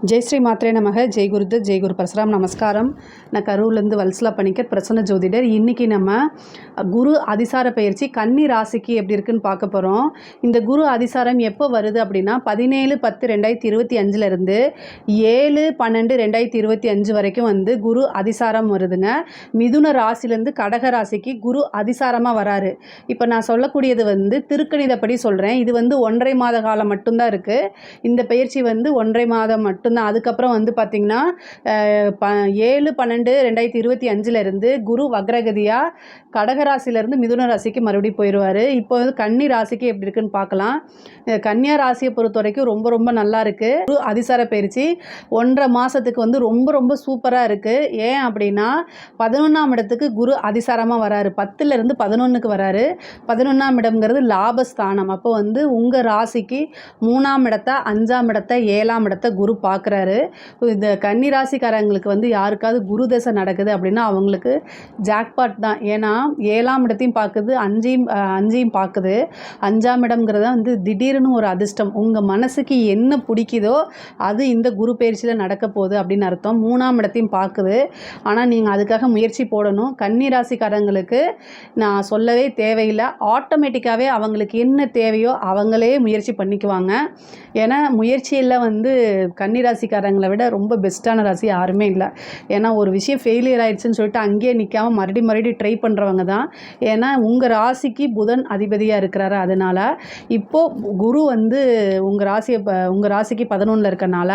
ஜெய் ஸ்ரீ மாத்ரே நமக. ஜெய் குருதத், ஜெய் குரு பரசுராம். நமஸ்காரம். நான் கரூர்லேருந்து வல்சலா பணிக்கர், பிரசன்ன ஜோதிடர். இன்றைக்கி நம்ம குரு அதிசார பயிற்சி கன்னி ராசிக்கு எப்படி இருக்குன்னு பார்க்க போகிறோம். இந்த குரு அதிசாரம் எப்போ வருது அப்படின்னா 17/10/2025 இருந்து 7/12/2025 வரைக்கும் வந்து குரு அதிசாரம் வருதுங்க. மிதுன ராசிலேருந்து கடக ராசிக்கு குரு அதிசாரமாக வராரு. இப்போ நான் சொல்லக்கூடியது வந்து திருக்கணிதப்படி சொல்கிறேன். இது வந்து 1.5 மாத காலம் மட்டும்தான் இருக்குது. இந்த பயிற்சி வந்து 1.5 மாதம் மட்டும்தான். அதுக்கப்புறம் வந்து பார்த்திங்கன்னா 7/12/2025 இருந்து குரு வக்ரகதியாக கடகராசிலேருந்து மிதுன ராசிக்கு மறுபடியும் போயிடுவார். இப்போ வந்து கன்னி ராசிக்கு எப்படி இருக்குன்னு பார்க்கலாம். கன்னியா ராசியை பொறுத்த வரைக்கும் ரொம்ப ரொம்ப நல்லா இருக்குது. குரு அதிசார பயிற்சி 1.5 மாதத்துக்கு வந்து ரொம்ப ரொம்ப சூப்பராக இருக்குது. ஏன் அப்படின்னா 11ஆம் இடத்துக்கு குரு அதிசாரமாக வராரு. 10லேருந்து 11க்கு வராரு. 11ஆம் இடம்ங்கிறது லாபஸ்தானம். அப்போ வந்து உங்கள் ராசிக்கு 3ஆம் இடத்தை, 5ஆம் இடத்தை, 7ஆம் இடத்தை குரு பார்க்குறாரு. இந்த கன்னி ராசிக்காரங்களுக்கு வந்து யாருக்காவது குரு தசை நடக்குது அப்படின்னா அவங்களுக்கு ஜாக்பாட் தான். ஏன்னா 7ஆம் இடத்தையும் பார்க்குது, 5ஐயும் பார்க்குது. 5ஆம் இடம்ங்கிறத வந்து திடீர்னு ஒரு அதிர்ஷ்டம். உங்கள் மனசுக்கு என்ன பிடிக்குதோ அது இந்த குரு பயிற்சியில் நடக்க போகுது அப்படின்னு அர்த்தம். 3ஆம் இடத்தையும் பார்க்குது. ஆனால் நீங்கள் அதுக்காக முயற்சி போடணும். கன்னி ராசிக்காரங்களுக்கு நான் சொல்லவே தேவையில்லை. ஆட்டோமேட்டிக்காகவே அவங்களுக்கு என்ன தேவையோ அவங்களே முயற்சி பண்ணிக்குவாங்க. ஏன்னா முயற்சியில் வந்து கன்னி ராசிக்காரங்களை விட ரொம்ப பெஸ்ட்டான ராசி யாருமே இல்லை. ஏன்னா ஒரு விஷயம் ஃபெயிலியர் ஆயிடுச்சுன்னு சொல்லிட்டு அங்கேயே நிற்காமல் மறுபடியும் ட்ரை பண்ணுறவங்க தான். ஏன்னா உங்கள் ராசிக்கு புதன் அதிபதியாக இருக்கிறாரு. அதனால் இப்போது குரு வந்து உங்கள் ராசிக்கு 11ல் இருக்கனால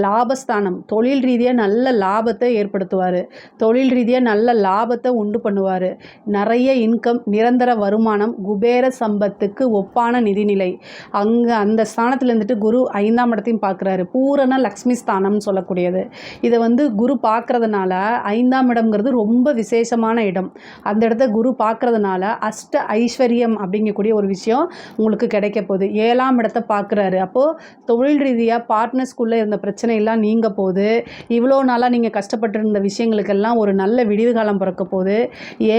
லாபஸ்தானம், தொழில் ரீதியாக நல்ல லாபத்தை ஏற்படுத்துவார். தொழில் ரீதியாக நல்ல லாபத்தை உண்டு பண்ணுவார். நிறைய இன்கம், நிரந்தர வருமானம், குபேர சம்பத்துக்கு ஒப்பான நிதிநிலை. அந்த ஸ்தானத்தில் இருந்துட்டு குரு 5ஆம் இடத்தையும் பார்க்குறாரு. பூரண லக்ஷ்மி ஸ்தானம்னு சொல்லக்கூடியது. இதை வந்து குரு பார்க்குறதுனால 5ஆம் இடம்ங்கிறது ரொம்ப விசேஷமான இடம். அந்த இடத்த குரு பார்க்குறதுனால அஷ்ட ஐஸ்வர்யம் அப்படிங்கக்கூடிய ஒரு விஷயம் உங்களுக்கு கிடைக்க போகுது. 7ஆம் இடத்தை பார்க்குறாரு. அப்போது தொழில் ரீதியாக பார்ட்னர்ஸ்குள்ளே இருந்த பிரச்சனையெல்லாம் நீங்க போகுது. இவ்வளோ நாளாக நீங்கள் கஷ்டப்பட்டு இருந்த விஷயங்களுக்கெல்லாம் ஒரு நல்ல விடிவு காலம் பிறக்க போகுது.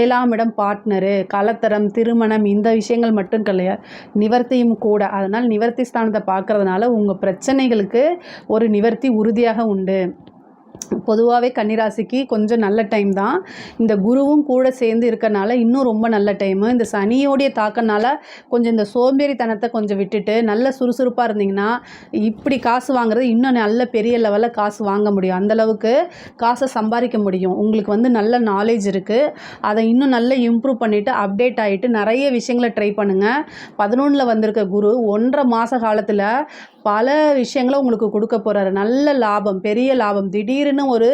7ஆம் இடம் பார்ட்னரு, கலத்தரம், திருமணம், இந்த விஷயங்கள் மட்டும் கிடையாது, நிவர்த்தியும் கூட. அதனால் நிவர்த்தி ஸ்தானத்தை பார்க்குறதுனால உங்கள் பிரச்சனைகளுக்கு ஒரு நிவர்த்தி உறுதியாக உண்டு. பொதுவாகவே கன்னிராசிக்கு கொஞ்சம் நல்ல டைம் தான். இந்த குருவும் கூட சேர்ந்து இருக்கனால இன்னும் ரொம்ப நல்ல டைமு. இந்த சனியோடைய தாக்கனால கொஞ்சம் இந்த சோம்பேறித்தனத்தை கொஞ்சம் விட்டுட்டு நல்ல சுறுசுறுப்பாக இருந்தீங்கன்னா இப்படி காசு வாங்குறது இன்னும் நல்ல பெரிய லெவலில் காசு வாங்க முடியும். அந்தளவுக்கு காசை சம்பாதிக்க முடியும். உங்களுக்கு வந்து நல்ல நாலேஜ் இருக்குது. அதை இன்னும் நல்லா இம்ப்ரூவ் பண்ணிவிட்டு அப்டேட் ஆகிட்டு நிறைய விஷயங்களை ட்ரை பண்ணுங்கள். 11ல் வந்திருக்க குரு 1.5 மாத காலத்தில் பல விஷயங்களை உங்களுக்கு கொடுக்க போகிறாரு. நல்ல லாபம், பெரிய லாபம். திடீர்னு ஒரு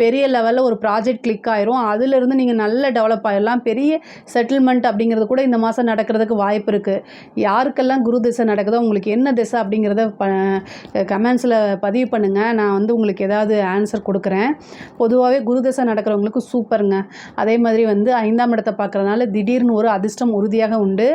பெரிய லெவலில் ஒரு ப்ராஜெக்ட் கிளிக் ஆயிரும். அதிலிருந்து நீங்கள் நல்ல டெவலப் ஆகிடலாம். பெரிய செட்டில்மெண்ட் அப்படிங்கிறது கூட இந்த மாதம் நடக்கிறதுக்கு வாய்ப்பு இருக்குது. யாருக்கெல்லாம் குரு திசை நடக்குதோ உங்களுக்கு என்ன திசை அப்படிங்கிறத கமெண்ட்ஸில் பதிவு பண்ணுங்கள். நான் வந்து உங்களுக்கு ஏதாவது ஆன்சர் கொடுக்குறேன். பொதுவாகவே குரு திசை நடக்கிறவங்களுக்கு சூப்பருங்க. அதே மாதிரி வந்து 5ஆம் இடத்தை பார்க்குறதுனால திடீர்னு ஒரு அதிர்ஷ்டம் உறுதியாக உண்டு.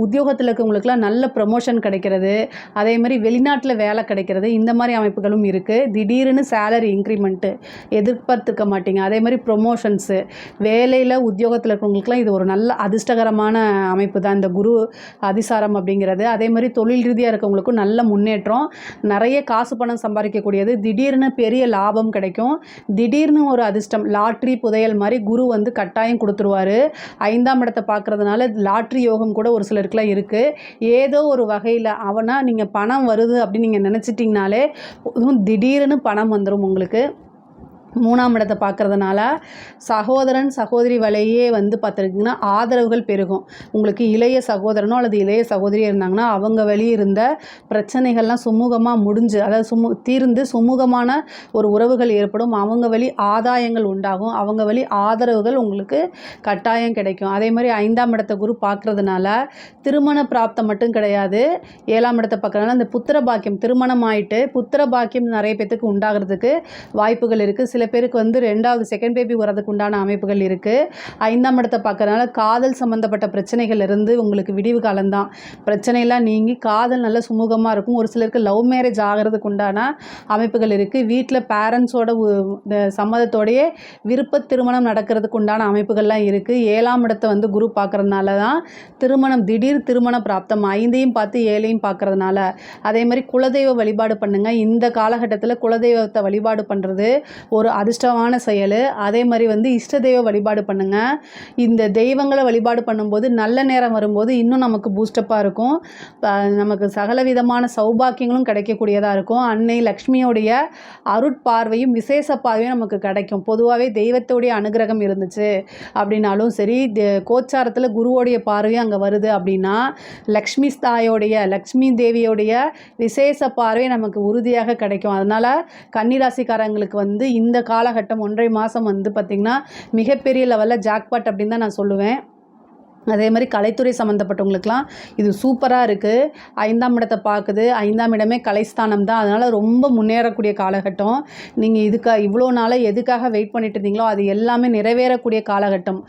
உத்தியோகத்தில் இருக்கவங்களுக்குலாம் நல்ல ப்ரமோஷன் கிடைக்கிறது. அதே மாதிரி வெளிநாட்டில் வேலை கிடைக்கிறது. இந்த மாதிரி அமைப்புகளும் இருக்குது. திடீர்னு சேலரி இன்க்ரிமெண்ட்டு எதிர்பார்த்துருக்க மாட்டீங்க. அதே மாதிரி ப்ரொமோஷன்ஸு, வேலையில் உத்தியோகத்தில் இருக்கிறவங்களுக்குலாம் இது ஒரு நல்ல அதிர்ஷ்டகரமான அமைப்பு தான் இந்த குரு அதிசாரம் அப்படிங்கிறது. அதே மாதிரி தொழில் ரீதியாக இருக்கவங்களுக்கும் நல்ல முன்னேற்றம், நிறைய காசு பணம் சம்பாதிக்கக்கூடியது, திடீர்னு பெரிய லாபம் கிடைக்கும். திடீர்னு ஒரு அதிர்ஷ்டம், லாட்ரி புதையல் மாதிரி குரு வந்து கட்டாயம் கொடுத்துருவார். 5ஆம் இடத்தை பார்க்குறதுனால லாட்ரி யோகம் கூட ஒரு சிலருக்குலாம் இருக்குது. ஏதோ ஒரு வகையில் அவனா நீங்கள் பணம் வருது அப்படின்னு நீங்கள் நினச்சிட்டிங்கனாலே திடீர்னு பணம் வந்துடும் உங்களுக்கு. 3ஆம் இடத்தை பார்க்குறதுனால சகோதரன் சகோதரி வழியே வந்து பார்த்துருக்கிங்கன்னா ஆதரவுகள் பெருகும். உங்களுக்கு இளைய சகோதரனோ அல்லது இளைய சகோதரியாக இருந்தாங்கன்னா அவங்க வழி இருந்த பிரச்சனைகள்லாம் சுமூகமாக முடிஞ்சு, அதாவது தீர்ந்து சுமூகமான ஒரு உறவுகள் ஏற்படும். அவங்க வழி ஆதாயங்கள் உண்டாகும். அவங்க வழி ஆதரவுகள் உங்களுக்கு கட்டாயம் கிடைக்கும். அதே மாதிரி 5ஆம் இடத்தை குரு பார்க்குறதுனால திருமண பிராப்தம் மட்டும் கிடையாது. 7ஆம் இடத்தை பார்க்குறதுனால அந்த புத்திர பாக்கியம், திருமணம் ஆகிட்டு புத்திர பாக்கியம் நிறைய பேத்துக்கு உண்டாகிறதுக்கு வாய்ப்புகள் இருக்குது. சில பேருக்கு வந்து 2வது செகண்ட் பேபி வரதுக்கு உண்டான அமைப்புகள் இருக்குது. 5ஆம் இடத்தை பார்க்கறதுனால காதல் சம்மந்தப்பட்ட பிரச்சனைகள் இருந்து உங்களுக்கு விடிவு காலம்தான். பிரச்சனைலாம் நீங்கி காதல் நல்ல சுமூகமாக இருக்கும். ஒரு சிலருக்கு லவ் மேரேஜ் ஆகிறதுக்கு உண்டான அமைப்புகள் இருக்குது. வீட்டில் பேரண்ட்ஸோட சம்மதத்தோடையே விருப்ப திருமணம் நடக்கிறதுக்கு உண்டான அமைப்புகள்லாம் இருக்குது. 7ஆம் இடத்தை வந்து குரு பார்க்கறதுனால தான் திருமணம், திடீர் திருமண பிராப்தம். 5ஐயும் பார்த்து 7ஐயும் பார்க்கறதுனால. அதே மாதிரி குலதெய்வ வழிபாடு பண்ணுங்கள். இந்த காலகட்டத்தில் குலதெய்வத்தை வழிபாடு பண்ணுறது ஒரு அதிர்ஷ்டமான செயல். அதே மாதிரி வந்து இஷ்ட தெய்வ வழிபாடு பண்ணுங்கள். இந்த தெய்வங்களை வழிபாடு பண்ணும்போது நல்ல நேரம் வரும்போது இன்னும் நமக்கு பூஸ்டப்பாக இருக்கும். நமக்கு சகல விதமான சௌபாக்கியங்களும் கிடைக்கக்கூடியதாக இருக்கும். அன்னை லக்ஷ்மியோடைய அருட்பார்வையும் விசேஷ பார்வையும் நமக்கு கிடைக்கும். பொதுவாகவே தெய்வத்தோடைய அனுகிரகம் இருந்துச்சு அப்படின்னாலும் சரி, கோச்சாரத்தில் குருவோடைய பார்வையும் அங்கே வருது அப்படின்னா லக்ஷ்மி தாயோடைய, லக்ஷ்மி தேவியோடைய விசேஷ பார்வை நமக்கு உறுதியாக கிடைக்கும். அதனால் கன்னிராசிக்காரங்களுக்கு வந்து இந்த காலகட்டம் 1.5 மாதம் வந்து பார்த்திங்கன்னா மிகப்பெரிய லெவலில் ஜாக்பாட் அப்படின்னு தான் நான் சொல்லுவேன். அதே மாதிரி கலைத்துறை சம்மந்தப்பட்டவங்களுக்கெலாம் இது சூப்பராக இருக்குது. 5ஆம் இடத்தை பார்க்குது. 5ஆம் இடமே கலைஸ்தானம் தான். அதனால் ரொம்ப முன்னேறக்கூடிய காலகட்டம். நீங்கள் இவ்வளோ நாளாக எதுக்காக வெயிட் பண்ணிட்டு இருந்தீங்களோ அது எல்லாமே நிறைவேறக்கூடிய காலகட்டம்.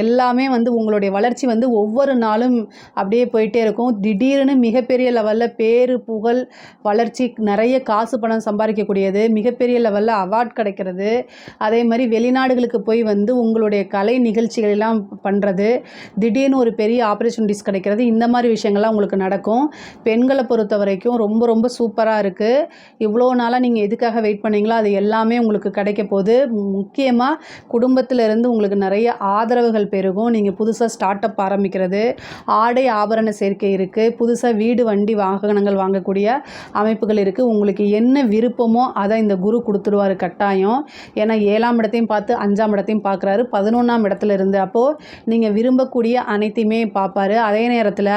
எல்லாமே வந்து உங்களுடைய வளர்ச்சி வந்து ஒவ்வொரு நாளும் அப்படியே போயிட்டே இருக்கும். திடீர்னு மிகப்பெரிய லெவலில் பேரு புகழ் வளர்ச்சி, நிறைய காசு பணம் சம்பாதிக்கக்கூடியது, மிகப்பெரிய லெவலில் அவார்ட் கிடைக்கிறது, அதே மாதிரி வெளிநாடுகளுக்கு போய் வந்து உங்களுடைய கலை நிகழ்ச்சிகளெல்லாம் பண்ணுறது, திடீர்னு ஒரு பெரிய ஆப்பர்ச்சுனிட்டிஸ் கிடைக்கிறது, இந்த மாதிரி விஷயங்கள்லாம் உங்களுக்கு நடக்கும். பெண்களை பொறுத்த வரைக்கும் ரொம்ப ரொம்ப சூப்பராக இருக்குது. இவ்வளோ நாளாக நீங்கள் எதுக்காக வெயிட் பண்ணீங்களோ அது எல்லாமே உங்களுக்கு கிடைக்க போகுது. முக்கியமாக குடும்பத்திலேருந்து உங்களுக்கு நிறைய ஆதரவுகள் பெருகும். நீங்கள் புதுசாக ஸ்டார்ட் அப் ஆரம்பிக்கிறது, ஆடை ஆபரண சேர்க்கை இருக்குது, புதுசாக வீடு வண்டி வாகனங்கள் வாங்கக்கூடிய அமைப்புகள் இருக்குது. உங்களுக்கு என்ன விருப்பமோ அதை இந்த குரு கொடுத்துருவார் கட்டாயம். ஏன்னா 7ஆம் இடத்தையும் பார்த்து 5ஆம் இடத்தையும் பார்க்குறாரு 11ஆம் இடத்துல இருந்து. அப்போது நீங்கள் விரும்பக்கூடிய அனைத்தையுமே பார்ப்பாரு. அதே நேரத்தில்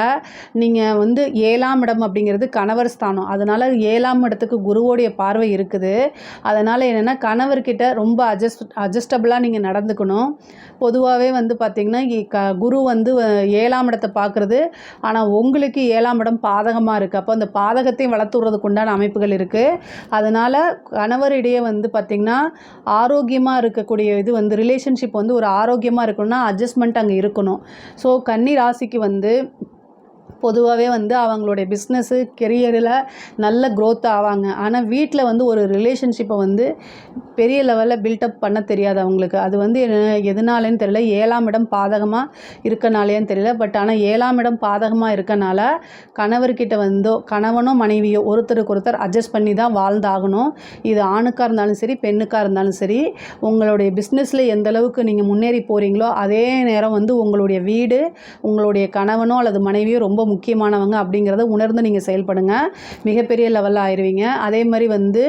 நீங்கள் வந்து 7ஆம் இடம் அப்படிங்கிறது கணவர் ஸ்தானம். அதனால் 7ஆம் இடத்துக்கு குருவோடைய பார்வை இருக்குது. அதனால் என்னென்னா கணவர்கிட்ட ரொம்ப அட்ஜஸ்டபிளாக நீங்கள் நடந்துக்கணும். பொதுவாகவே வந்து பார்த்திங்கன்னா குரு வந்து 7ஆம் இடத்தை பார்க்குறது. ஆனால் உங்களுக்கு 7ஆம் இடம் பாதகமாக இருக்குது. அப்போ அந்த பாதகத்தை வளர்த்துறதுக்கு உண்டான அமைப்புகள் இருக்குது. அதனால் கணவரிடையே வந்து பார்த்திங்கன்னா ஆரோக்கியமாக இருக்கக்கூடிய இது வந்து ரிலேஷன்ஷிப் வந்து ஒரு ஆரோக்கியமாக இருக்கணும்னா அட்ஜஸ்ட்மெண்ட் அங்கே இருக்கணும். ஸோ கன்னி ராசிக்கு வந்து பொதுவாகவே வந்து அவங்களுடைய பிஸ்னஸ்ஸு கெரியரில் நல்ல க்ரோத் ஆவாங்க. ஆனால் வீட்டில் வந்து ஒரு ரிலேஷன்ஷிப்பை வந்து பெரிய லெவலில் பில்டப் பண்ண தெரியாது அவங்களுக்கு. அது வந்து எதனாலேன்னு தெரியல. 7ஆம் இடம் பாதகமாக இருக்கனாலேன்னு தெரியல. பட் ஆனால் 7ஆம் இடம் பாதகமாக இருக்கனால கணவர்கிட்ட வந்தோ கணவனோ மனைவியோ ஒருத்தருக்கு ஒருத்தர் அட்ஜஸ்ட் பண்ணி தான் வாழ்ந்தாகணும். இது ஆணுக்காக இருந்தாலும் சரி, பெண்ணுக்காக இருந்தாலும் சரி. உங்களுடைய பிஸ்னஸில் எந்த அளவுக்கு நீங்கள் முன்னேறி போகிறீங்களோ அதே நேரம் வந்து உங்களுடைய வீடு, உங்களுடைய கணவனோ அல்லது மனைவியோ ரொம்ப முக்கியமானவங்க அப்படிங்கிறத உணர்ந்து நீங்கள் செயல்படுங்க. மிகப்பெரிய லெவலில் ஆயிடுவீங்க. அதே மாதிரி வந்து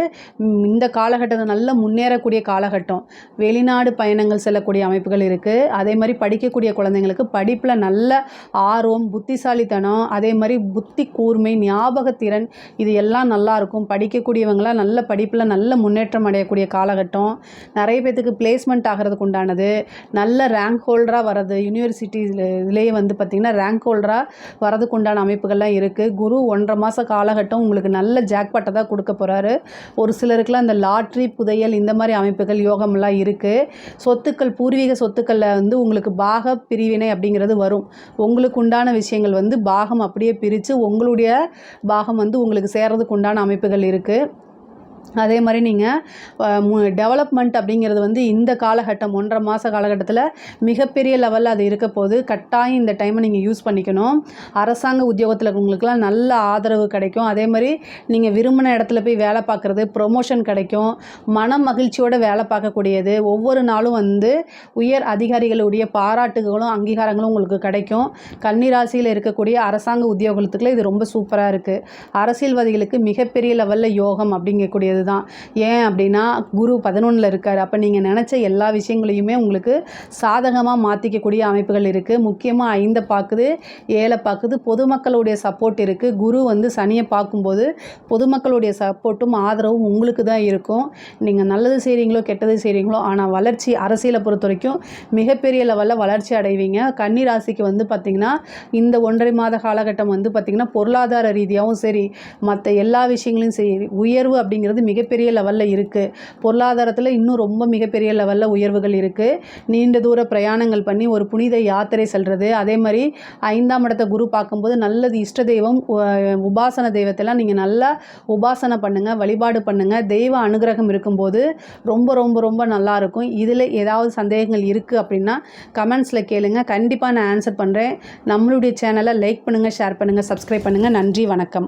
இந்த காலகட்டத்தில் நல்ல முன்னேறக்கூடிய காலகட்டம். வெளிநாடு பயணங்கள் செல்லக்கூடிய அமைப்புகள் இருக்குது. அதே மாதிரி படிக்கக்கூடிய குழந்தைங்களுக்கு படிப்பில் நல்ல ஆர்வம், புத்திசாலித்தனம், அதே மாதிரி புத்தி கூர்மை, ஞாபகத்திறன் இது எல்லாம் நல்லாயிருக்கும். படிக்கக்கூடியவங்களாம் நல்ல படிப்பில் நல்ல முன்னேற்றம் அடையக்கூடிய காலகட்டம். நிறைய பேத்துக்கு பிளேஸ்மெண்ட் ஆகிறதுக்கு உண்டானது, நல்ல ரேங்க் ஹோல்டராக வர்றது, யூனிவர்சிட்டிலேயே வந்து பார்த்திங்கன்னா ரேங்க் ஹோல்டராக வரதுக்கு உண்டான அமைப்புகள்லாம் இருக்குது. குரு 1.5 மாத காலகட்டம் உங்களுக்கு நல்ல ஜாக்பாட்டை தான் கொடுக்க போகிறாரு. ஒரு சிலருக்குலாம் இந்த லாட்ரி, புதையல் இந்த மாதிரி அமைப்புகள் யோகமெல்லாம் இருக்குது. சொத்துக்கள், பூர்வீக சொத்துக்களில் வந்து உங்களுக்கு பாக பிரிவினை அப்படிங்கிறது வரும். உங்களுக்கு உண்டான விஷயங்கள் வந்து பாகம் அப்படியே பிரித்து உங்களுடைய பாகம் வந்து உங்களுக்கு சேர்றதுக்கு உண்டான அமைப்புகள் இருக்குது. அதே மாதிரி நீங்கள் டெவலப்மெண்ட் அப்படிங்கிறது வந்து இந்த காலகட்டம் 1.5 மாத காலகட்டத்தில் மிகப்பெரிய லெவலில் அது இருக்க போது. கட்டாயம் இந்த டைமை நீங்கள் யூஸ் பண்ணிக்கணும். அரசாங்க உத்தியோகத்தில் உங்களுக்குலாம் நல்ல ஆதரவு கிடைக்கும். அதே மாதிரி நீங்கள் விரும்பின இடத்துல போய் வேலை பார்க்குறது, ப்ரொமோஷன் கிடைக்கும். மன மகிழ்ச்சியோடு வேலை பார்க்கக்கூடியது. ஒவ்வொரு நாளும் வந்து உயர் அதிகாரிகளுடைய பாராட்டுகளும் அங்கீகாரங்களும் உங்களுக்கு கிடைக்கும். கன்னிராசியில் இருக்கக்கூடிய அரசாங்க உத்தியோகத்துக்குள்ள இது ரொம்ப சூப்பராக இருக்குது. அரசியல்வாதிகளுக்கு மிகப்பெரிய லெவலில் யோகம் அப்படிங்கக்கூடியது தான். ஏன் அப்படின்னா குரு 11ல் இருக்கார். அப்போ நீங்கள் நினச்ச எல்லா விஷயங்களையுமே உங்களுக்கு சாதகமாக மாற்றிக்கக்கூடிய அமைப்புகள் இருக்குது. முக்கியமாக 5 பார்க்குது, 7 பார்க்குது. பொதுமக்களுடைய சப்போர்ட் இருக்குது. குரு வந்து சனியை பார்க்கும்போது பொதுமக்களுடைய சப்போர்ட்டும் ஆதரவும் உங்களுக்கு தான் இருக்கும். நீங்கள் நல்லது செய்கிறீங்களோ கெட்டது செய்கிறீங்களோ, ஆனால் வளர்ச்சி அரசியலை பொறுத்த வரைக்கும் மிகப்பெரிய லெவலில் வளர்ச்சி அடைவீங்க. கன்னி ராசிக்கு வந்து பார்த்திங்கன்னா இந்த 1.5 மாத காலகட்டம் வந்து பார்த்திங்கன்னா பொருளாதார ரீதியாகவும் சரி, மற்ற எல்லா விஷயங்களையும் சரி, உயர்வு அப்படிங்கிறது மிகப்பெரிய லெவலில் இருக்குது. பொருளாதாரத்தில் இன்னும் ரொம்ப மிகப்பெரிய லெவலில் உயர்வுகள் இருக்குது. நீண்ட தூர பிரயாணங்கள் பண்ணி ஒரு புனித யாத்திரை செல்வது, அதே மாதிரி 5ஆம் இடத்த குரு பார்க்கும்போது நல்லது இஷ்ட தெய்வம் உபாசன தெய்வத்தெல்லாம் நீங்கள் நல்லா உபாசனை பண்ணுங்கள், வழிபாடு பண்ணுங்கள். தெய்வ அனுகிரகம் இருக்கும்போது ரொம்ப ரொம்ப ரொம்ப நல்லாயிருக்கும். இதில் ஏதாவது சந்தேகங்கள் இருக்குது அப்படின்னா கமெண்ட்ஸில் கேளுங்க, கண்டிப்பாக நான் ஆன்சர் பண்ணுறேன். நம்மளுடைய சேனலை லைக் பண்ணுங்கள், ஷேர் பண்ணுங்கள், சப்ஸ்கிரைப் பண்ணுங்கள். நன்றி, வணக்கம்.